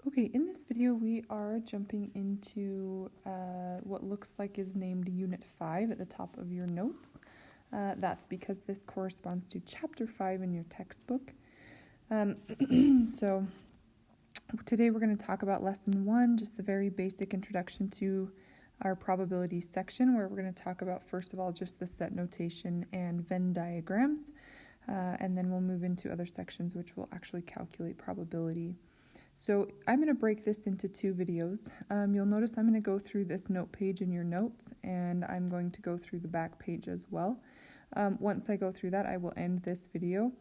Okay, in this video we are jumping into what looks like is named Unit 5 at the top of your notes. That's because this corresponds to Chapter 5 in your textbook. So today we're going to talk about Lesson 1, just the very basic introduction to our probability section, where we're going to talk about, first of all, just the set notation and Venn diagrams, and then we'll move into other sections which will actually calculate probability. So I'm going to break this into two videos. You'll notice I'm going to go through this note page in your notes, and I'm going to go through the back page as well. Once I go through that, I will end this video,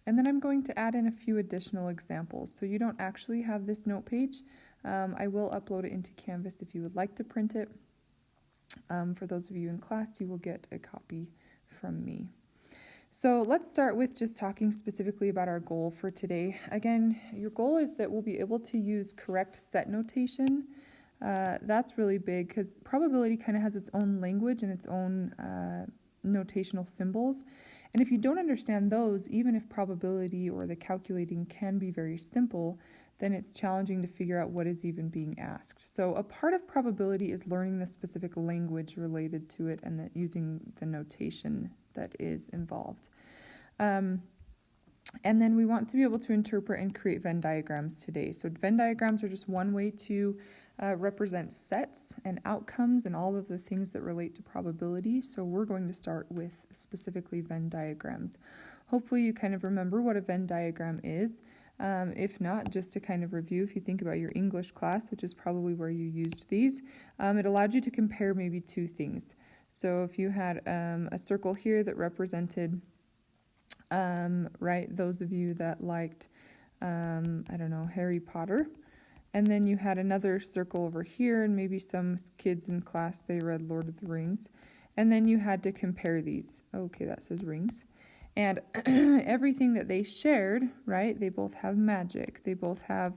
and then I'm going to add in a few additional examples. So you don't actually have this note page. I will upload it into Canvas if you would like to print it. For those of you in class, you will get a copy from me. So let's start with just talking specifically about our goal for today. Again, your goal is that we'll be able to use correct set notation. That's really big because probability kind of has its own language and its own notational symbols. And if you don't understand those, even if probability or the calculating can be very simple, then it's challenging to figure out what is even being asked. So a part of probability is learning the specific language related to it and that using the notation that is involved. And then we want to be able to interpret and create Venn diagrams today. So Venn diagrams are just one way to represent sets and outcomes and all of the things that relate to probability. So we're going to start with specifically Venn diagrams. Hopefully you kind of remember what a Venn diagram is. If not, just to kind of review, if you think about your English class, which is probably where you used these, it allowed you to compare maybe two things. So if you had a circle here that represented, those of you that liked, Harry Potter, and then you had another circle over here, and maybe some kids in class, they read Lord of the Rings, and then you had to compare these. Okay, that says rings. And everything that they shared, right, they both have magic. They both have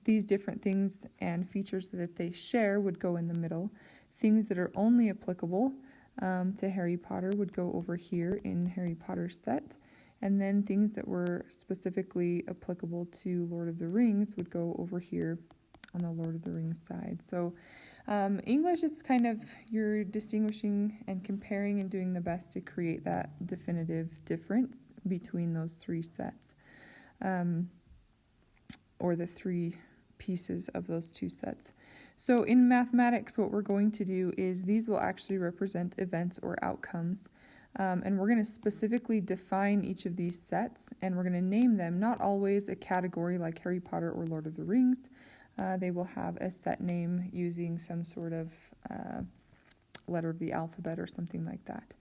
these different things and features that they share would go in the middle. Things that are only applicable to Harry Potter would go over here in Harry Potter's set. And then things that were specifically applicable to Lord of the Rings would go over here on the Lord of the Rings side. So English, it's kind of you're distinguishing and comparing and doing the best to create that definitive difference between those three sets, or the three pieces of those two sets. So in mathematics, what we're going to do is these will actually represent events or outcomes. And we're going to specifically define each of these sets, and we're going to name them, not always a category like Harry Potter or Lord of the Rings. They will have a set name using some sort of letter of the alphabet or something like that.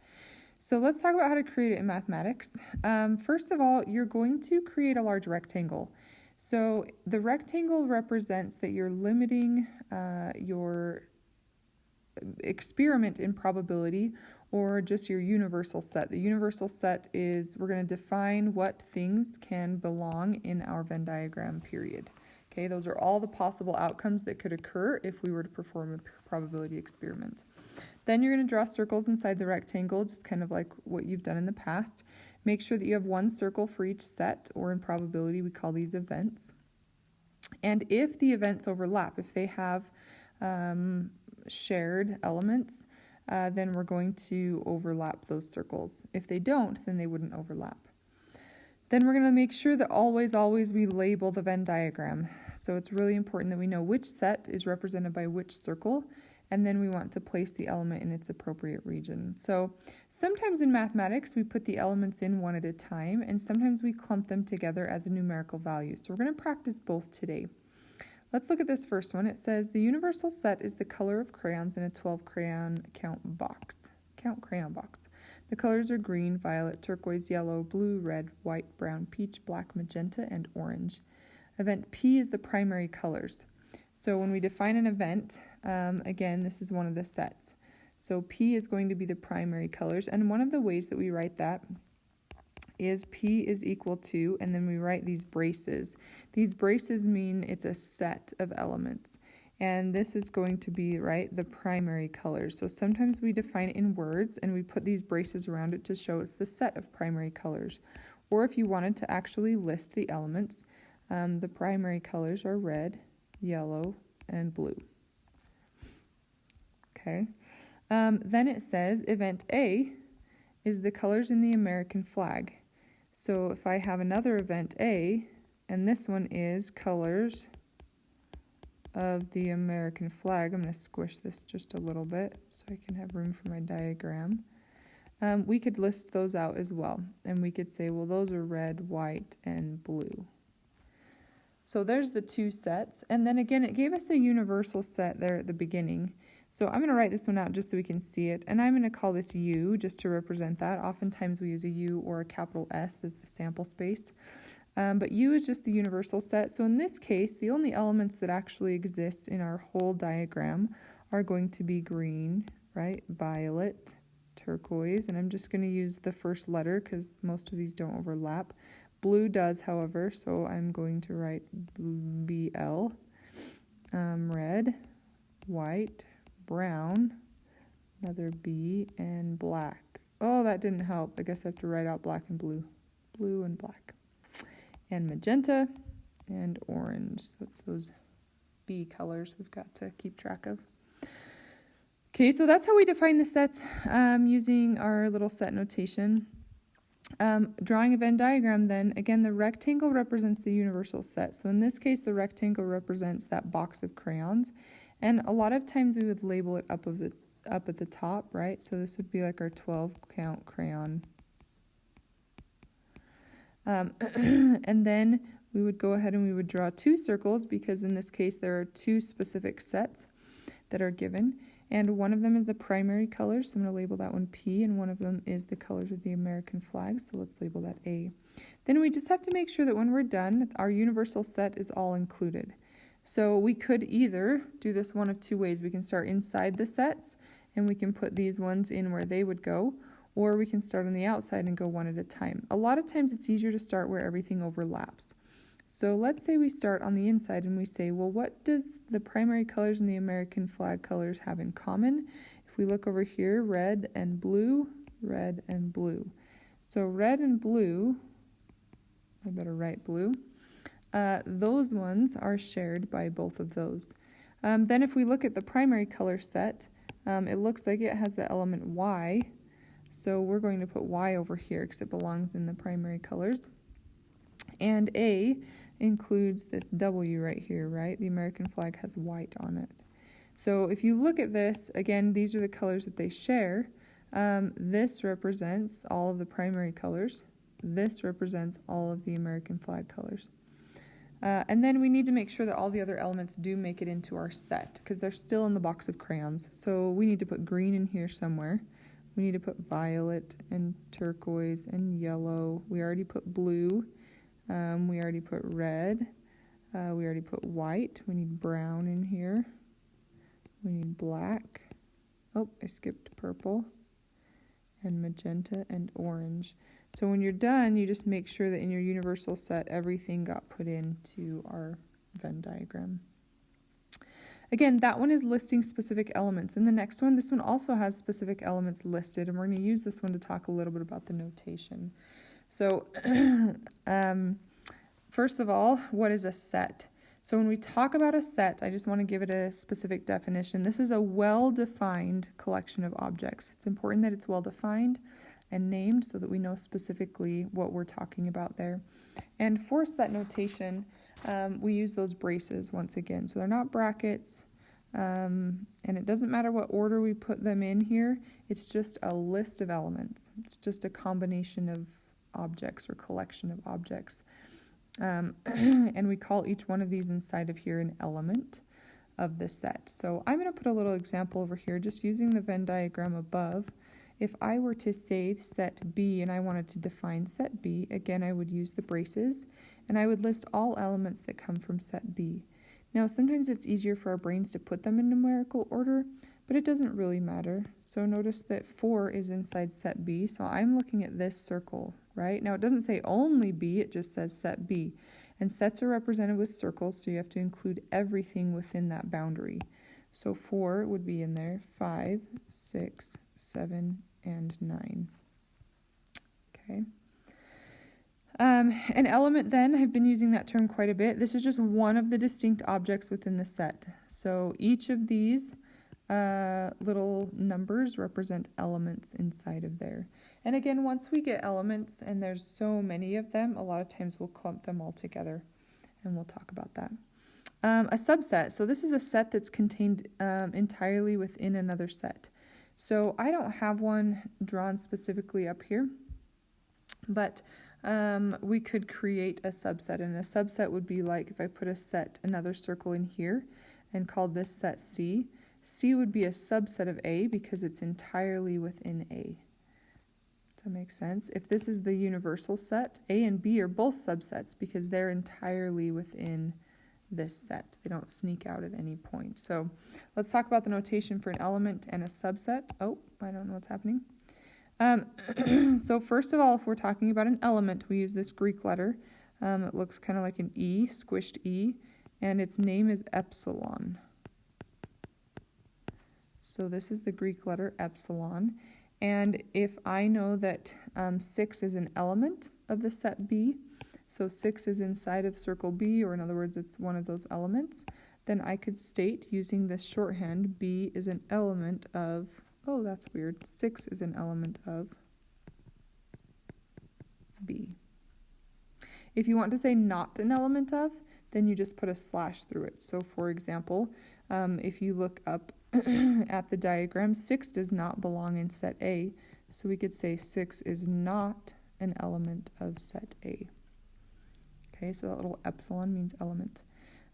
So let's talk about how to create it in mathematics. First of all, you're going to create a large rectangle. So the rectangle represents that you're limiting your experiment in probability, or just your universal set. The universal set is we're going to define what things can belong in our Venn diagram, period. Okay, those are all the possible outcomes that could occur if we were to perform a probability experiment. Then you're going to draw circles inside the rectangle, just kind of like what you've done in the past. Make sure that you have one circle for each set, or in probability we call these events. And if the events overlap, if they have shared elements, then we're going to overlap those circles. If they don't, then they wouldn't overlap. Then we're going to make sure that always we label the Venn diagram. So it's really important that we know which set is represented by which circle, and then we want to place the element in its appropriate region. So sometimes in mathematics, we put the elements in one at a time, and sometimes we clump them together as a numerical value. So we're going to practice both today. Let's look at this first one. It says the universal set is the color of crayons in a 12 crayon count crayon box. The colors are green, violet, turquoise, yellow, blue, red, white, brown, peach, black, magenta, and orange. Event P is the primary colors. So when we define an event, again, this is one of the sets. So P is going to be the primary colors, and one of the ways that we write that is P is equal to, and then we write these braces. These braces mean it's a set of elements. And this is going to be, the primary colors. So sometimes we define it in words, and we put these braces around it to show it's the set of primary colors. Or if you wanted to actually list the elements, The primary colors are red, yellow, and blue. Okay. Then it says event A is the colors in the American flag. So if I have another event A, and this one is colors of the American flag, I'm going to squish this just a little bit so I can have room for my diagram. We could list those out as well, and we could say, well, those are red, white, and blue. So there's the two sets, and then again, it gave us a universal set there at the beginning. So I'm going to write this one out just so we can see it, and I'm going to call this U just to represent that. Oftentimes we use a U or a capital S as the sample space, but U is just the universal set. So in this case, the only elements that actually exist in our whole diagram are going to be green, right, violet, turquoise, and I'm just going to use the first letter because most of these don't overlap. Blue does, however, so I'm going to write BL, red, white, brown, another B, and black. Oh, that didn't help. I guess I have to write out black and blue. Blue and black. And magenta and orange. So it's those B colors we've got to keep track of. Okay, so that's how we define the sets using our little set notation. Drawing a Venn diagram then, again, the rectangle represents the universal set. So in this case, the rectangle represents that box of crayons. And a lot of times we would label it up at the top, right? So this would be like our 12 count crayon. And then we would go ahead and we would draw two circles because in this case there are two specific sets that are given. And one of them is the primary colors, so I'm going to label that one P, and one of them is the colors of the American flag, so let's label that A. Then we just have to make sure that when we're done, our universal set is all included. So we could either do this one of two ways. We can start inside the sets, and we can put these ones in where they would go, or we can start on the outside and go one at a time. A lot of times it's easier to start where everything overlaps. So let's say we start on the inside and we say, well, what does the primary colors and the American flag colors have in common? If we look over here, red and blue, red and blue. So red and blue, I better write blue, those ones are shared by both of those. Then if we look at the primary color set, it looks like it has the element Y. So we're going to put Y over here because it belongs in the primary colors. And A includes this W right here, right? The American flag has white on it. So if you look at this, again, these are the colors that they share. This represents all of the primary colors. This represents all of the American flag colors. And then we need to make sure that all the other elements do make it into our set because they're still in the box of crayons. So we need to put green in here somewhere. We need to put violet and turquoise and yellow. We already put blue. We already put red. We already put white. We need brown in here. We need black. Oh, I skipped purple. And magenta and orange. So when you're done, you just make sure that in your universal set, everything got put into our Venn diagram. Again, that one is listing specific elements. And the next one, this one also has specific elements listed, and we're going to use this one to talk a little bit about the notation. So first of all, what is a set? So when we talk about a set, I just want to give it a specific definition. This is a well-defined collection of objects. It's important that it's well-defined and named so that we know specifically what we're talking about there. And for set notation, we use those braces once again. So they're not brackets, and it doesn't matter what order we put them in here. It's just a list of elements. It's just a combination of objects or collection of objects. And we call each one of these inside of here an element of the set. So I'm going to put a little example over here just using the Venn diagram above. If I were to say set B and I wanted to define set B, again I would use the braces and I would list all elements that come from set B. Now sometimes it's easier for our brains to put them in numerical order, but it doesn't really matter. So notice that 4 is inside set B, so I'm looking at this circle, right? Now it doesn't say only B, it just says set B. And sets are represented with circles, so you have to include everything within that boundary. So 4 would be in there, 5, 6, 7, and 9. Okay. An element then, I've been using that term quite a bit. This is just one of the distinct objects within the set. So each of these little numbers represent elements inside of there. And again, once we get elements, and there's so many of them, a lot of times we'll clump them all together, and we'll talk about that. A subset. So this is a set that's contained entirely within another set. So I don't have one drawn specifically up here, but we could create a subset, and a subset would be like if I put another circle in here and called this set C. C would be a subset of A because it's entirely within A. Does that make sense? If this is the universal set, A and B are both subsets because they're entirely within this set. They don't sneak out at any point. So let's talk about the notation for an element and a subset. Oh, I don't know what's happening. So first of all, if we're talking about an element, we use this Greek letter. It looks kind of like an E, squished E, and its name is epsilon. So this is the Greek letter epsilon. And if I know that 6 is an element of the set B, so 6 is inside of circle B, or in other words, it's one of those elements, then I could state using this shorthand, B is an element of, oh, that's weird, 6 is an element of B. If you want to say not an element of, then you just put a slash through it. So for example, if you look up at the diagram, 6 does not belong in set A, so we could say 6 is not an element of set A. Okay, so that little epsilon means element.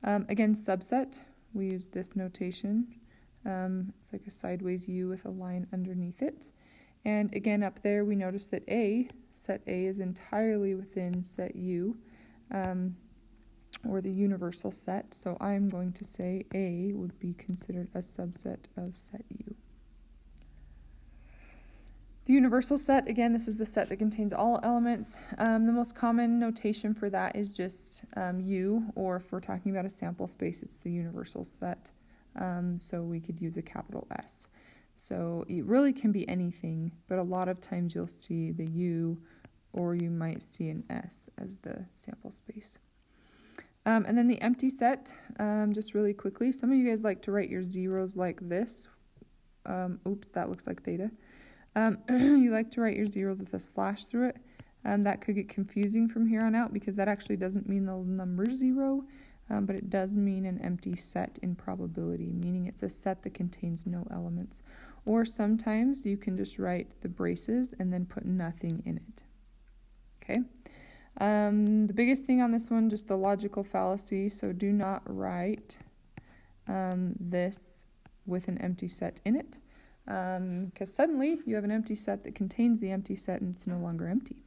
Again, subset, we use this notation. It's like a sideways U with a line underneath it. And again, up there, we notice that set A is entirely within set U, or the universal set. So I'm going to say A would be considered a subset of set U. The universal set, again, this is the set that contains all elements. The most common notation for that is just U, or if we're talking about a sample space, it's the universal set. So we could use a capital S. So it really can be anything, but a lot of times you'll see the U, or you might see an S as the sample space. And then the empty set, just really quickly, some of you guys like to write your zeros like this. Oops, that looks like theta. You like to write your zeros with a slash through it. That could get confusing from here on out because that actually doesn't mean the number 0, but it does mean an empty set in probability, meaning it's a set that contains no elements. Or sometimes you can just write the braces and then put nothing in it. Okay. The biggest thing on this one, just the logical fallacy, so do not write this with an empty set in it. Because suddenly you have an empty set that contains the empty set and it's no longer empty.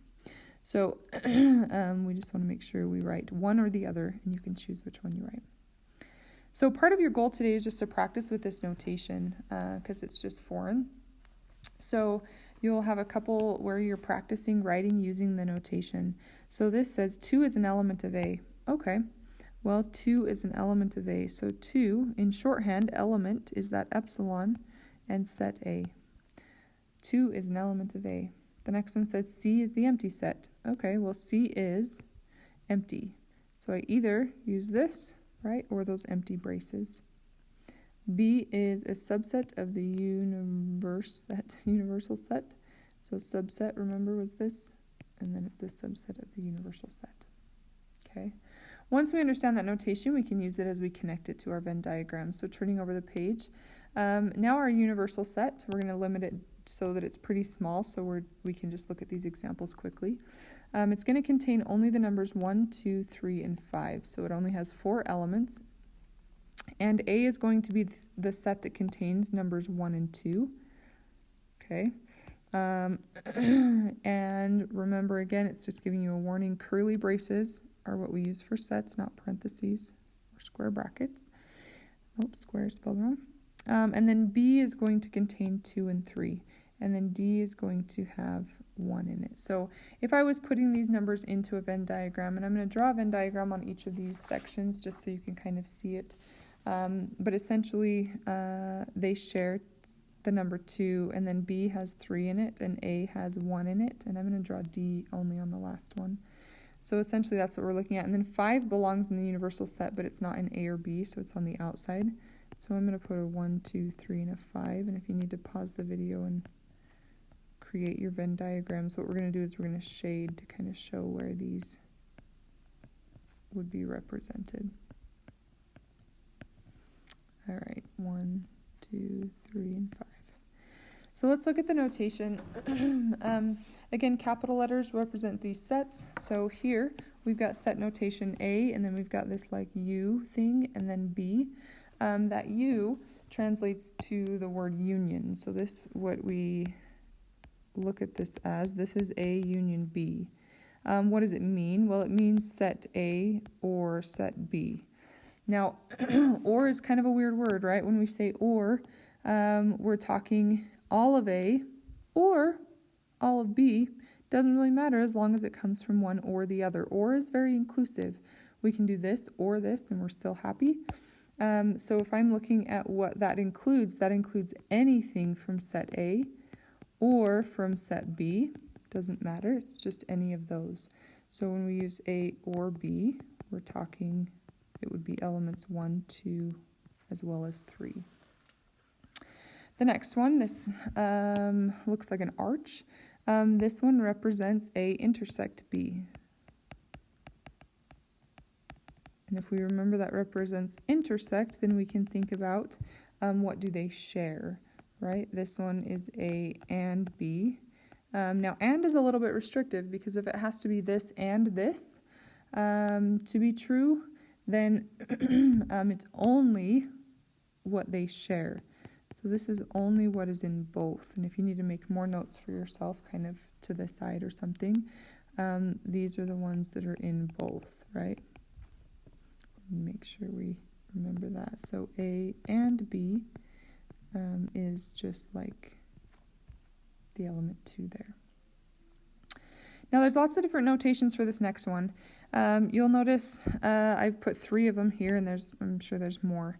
So we just want to make sure we write one or the other, and you can choose which one you write. So part of your goal today is just to practice with this notation because it's just foreign. So you'll have a couple where you're practicing writing using the notation. So this says 2 is an element of A. Okay, well 2 is an element of A. So 2, in shorthand, element is that epsilon, and set A. 2 is an element of A. The next one says C is the empty set. Okay, well C is empty. So I either use this, right, or those empty braces. B is a subset of the universal set. So subset, remember, was this, and then it's a subset of the universal set. Okay. Once we understand that notation, we can use it as we connect it to our Venn diagram. So turning over the page, now our universal set, we're going to limit it so that it's pretty small, so we can just look at these examples quickly. It's going to contain only the numbers 1, 2, 3, and 5, so it only has 4 elements. And A is going to be the set that contains numbers 1 and 2. Okay. And remember, again, it's just giving you a warning. Curly braces are what we use for sets, not parentheses or square brackets. Oops, square is spelled wrong. And then B is going to contain 2 and 3. And then D is going to have 1 in it. So if I was putting these numbers into a Venn diagram, and I'm going to draw a Venn diagram on each of these sections just so you can kind of see it. But essentially, they share the number 2, and then B has 3 in it, and A has 1 in it. And I'm going to draw D only on the last one. So essentially that's what we're looking at. And then 5 belongs in the universal set, but it's not in A or B, so it's on the outside. So I'm going to put a 1, 2, 3, and a 5. And if you need to pause the video and create your Venn diagrams, what we're going to do is we're going to shade to kind of show where these would be represented. All right, 1, 2, 3, and 5. So let's look at the notation. Again, capital letters represent these sets. So here we've got set notation A, and then we've got this like U thing, and then B. That U translates to the word union. So this, what we look at this as, this is A union B. What does it mean? Well, it means set A or set B. Now, or is kind of a weird word, right? When we say or, we're talking all of A or all of B. Doesn't really matter as long as it comes from one or the other. Or is very inclusive. We can do this or this and we're still happy. So if I'm looking at what that includes anything from set A or from set B. Doesn't matter, it's just any of those. So when we use A or B, we're talking, it would be elements 1, 2, as well as 3. The next one, this looks like an arch. This one represents A intersect B. And if we remember that represents intersect, then we can think about what do they share, right? This one is A and B. Now, and is a little bit restrictive because if it has to be this and this to be true, then it's only what they share. So this is only what is in both. And if you need to make more notes for yourself kind of to the side or something, these are the ones that are in both, right? Make sure we remember that. So A and B is just like the element 2 there. Now there's lots of different notations for this next one. You'll notice I've put 3 of them here, and I'm sure there's more.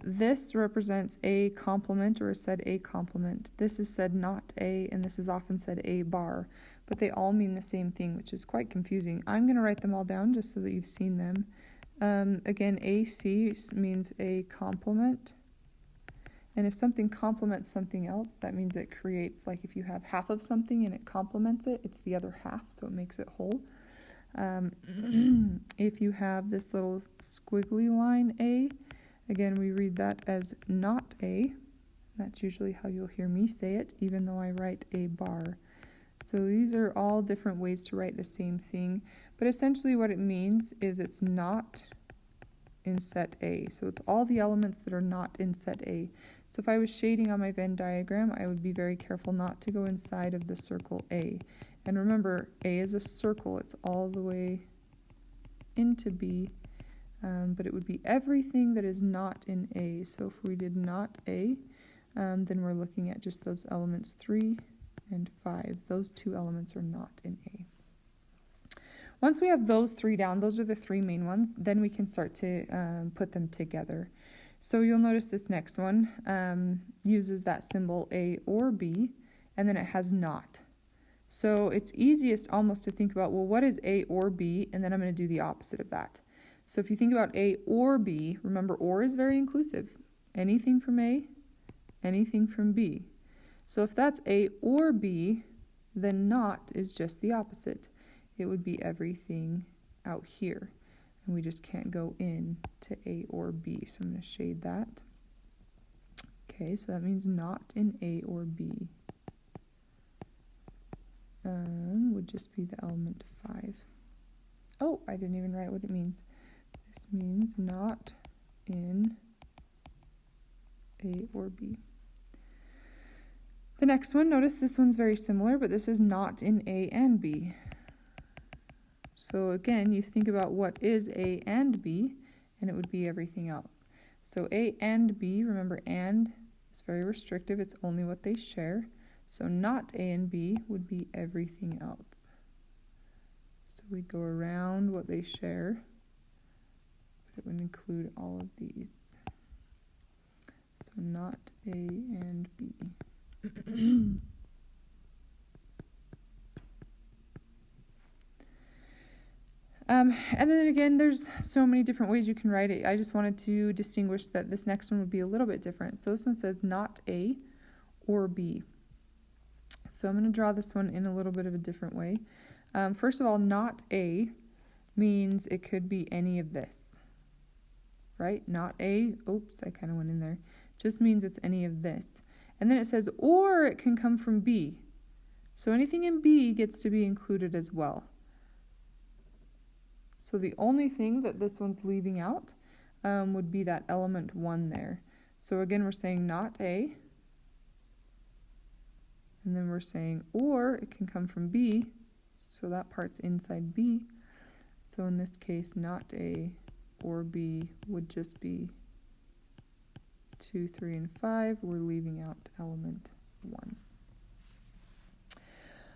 This represents A complement or is said A complement. This is said not A, and this is often said A bar, but they all mean the same thing, which is quite confusing. I'm going to write them all down just so that you've seen them. Again, AC means A complement. And if something complements something else, that means it creates, like if you have half of something and it complements it, it's the other half, so it makes it whole. If you have this little squiggly line A, again, we read that as not A. That's usually how you'll hear me say it, even though I write A bar. So these are all different ways to write the same thing, but essentially what it means is it's not in set A. So it's all the elements that are not in set A. So if I was shading on my Venn diagram, I would be very careful not to go inside of the circle A. And remember, A is a circle. It's all the way into B, but it would be everything that is not in A. So if we did not A, then we're looking at just those elements 3 and 5. Those 2 elements are not in A. Once we have those 3 down, those are the 3 main ones, then we can start to put them together. So you'll notice this next one uses that symbol A or B, and then it has not. So it's easiest almost to think about, well, what is A or B? And then I'm going to do the opposite of that. So if you think about A or B, remember or is very inclusive. Anything from A, anything from B. So if that's A or B, then not is just the opposite. It would be everything out here. And we just can't go in to A or B. So I'm going to shade that. Okay, so that means not in A or B. Would just be the element 5. Oh, I didn't even write what it means. This means not in A or B. The next one, notice this one's very similar, but this is not in A and B. So again, you think about what is A and B, and it would be everything else. So A and B, remember and is very restrictive, it's only what they share. So not A and B would be everything else. So we'd go around what they share, but it would include all of these. So not A and B. And then again, there's so many different ways you can write it. I just wanted to distinguish that this next one would be a little bit different. So this one says not A or B. So I'm going to draw this one in a little bit of a different way. First of all, not A means it could be any of this, right? Not A, oops, I kind of went in there. Just means it's any of this. And then it says, or it can come from B. So anything in B gets to be included as well. So the only thing that this one's leaving out would be that element 1 there. So again, we're saying not A. And then we're saying, or it can come from B. So that part's inside B. So in this case, not A or B would just be 2, 3, and 5. We're leaving out element 1.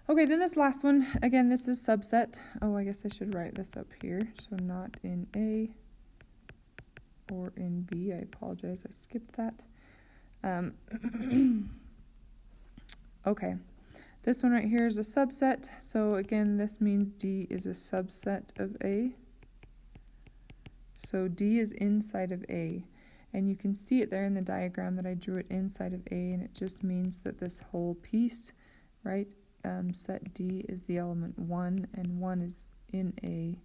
Okay, then this last one, again, this is subset. Oh, I guess I should write this up here. So not in A or in B. I apologize, I skipped that. Okay, this one right here is a subset. So again, this means D is a subset of A. So D is inside of A. And you can see it there in the diagram that I drew it inside of A, and it just means that this whole piece, right, set D is the element 1, and 1 is in A,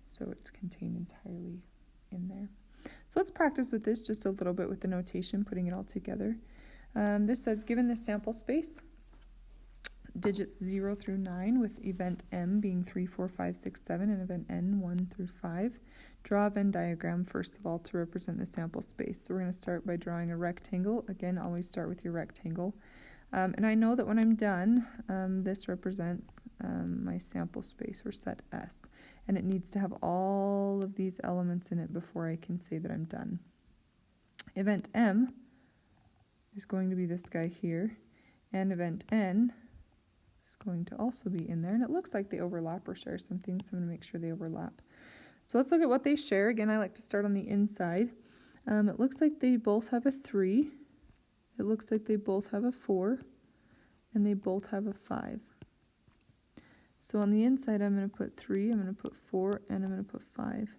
so it's contained entirely in there. So let's practice with this just a little bit with the notation, putting it all together. This says, given this sample space, digits 0 through 9, with event M being 3, 4, 5, 6, 7, and event N 1 through 5. Draw a Venn diagram, first of all, to represent the sample space. So we're going to start by drawing a rectangle. Again, always start with your rectangle. And I know that when I'm done, this represents my sample space, or set S. And it needs to have all of these elements in it before I can say that I'm done. Event M is going to be this guy here. And event N is going to also be in there. And it looks like they overlap or share something, so I'm going to make sure they overlap. So let's look at what they share. Again, I like to start on the inside. It looks like they both have a 3. It looks like they both have a 4, and they both have a 5. So on the inside, I'm going to put 3, I'm going to put 4, and I'm going to put 5.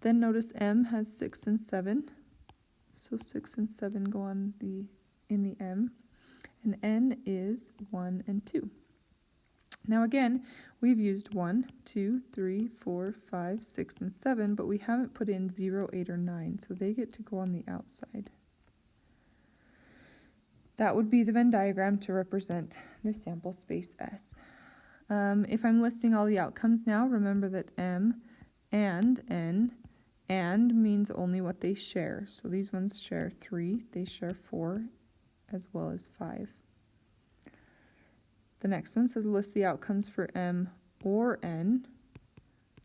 Then notice M has 6 and 7. So 6 and 7 go on in the M. And N is 1 and 2. Now again, we've used 1, 2, 3, 4, 5, 6, and 7, but we haven't put in 0, 8, or 9, so they get to go on the outside. That would be the Venn diagram to represent the sample space S. If I'm listing all the outcomes now, remember that M and N, and means only what they share. So these ones share 3, they share 4, as well as 5. The next one says list the outcomes for M or N.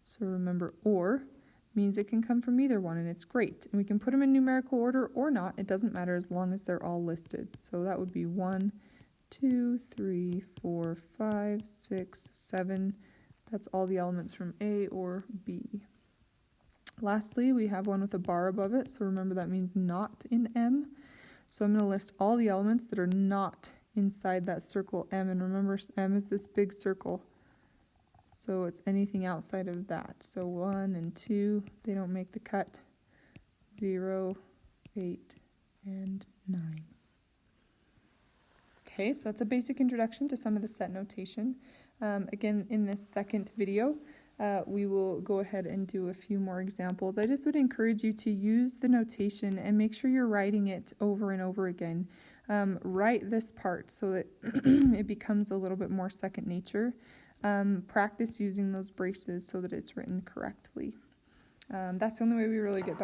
So remember, or means it can come from either one, and it's great. And we can put them in numerical order or not. It doesn't matter as long as they're all listed. So that would be 1, 2, 3, 4, 5, 6, 7. That's all the elements from A or B. Lastly, we have one with a bar above it. So remember, that means not in M. So I'm going to list all the elements that are not inside that circle M. And remember, M is this big circle. So it's anything outside of that. So 1 and 2, they don't make the cut. 0, 8, and 9. Okay, so that's a basic introduction to some of the set notation. Again, in this second video, we will go ahead and do a few more examples. I just would encourage you to use the notation and make sure you're writing it over and over again. Write this part so that it becomes a little bit more second nature. Practice using those braces so that it's written correctly. That's the only way we really get better.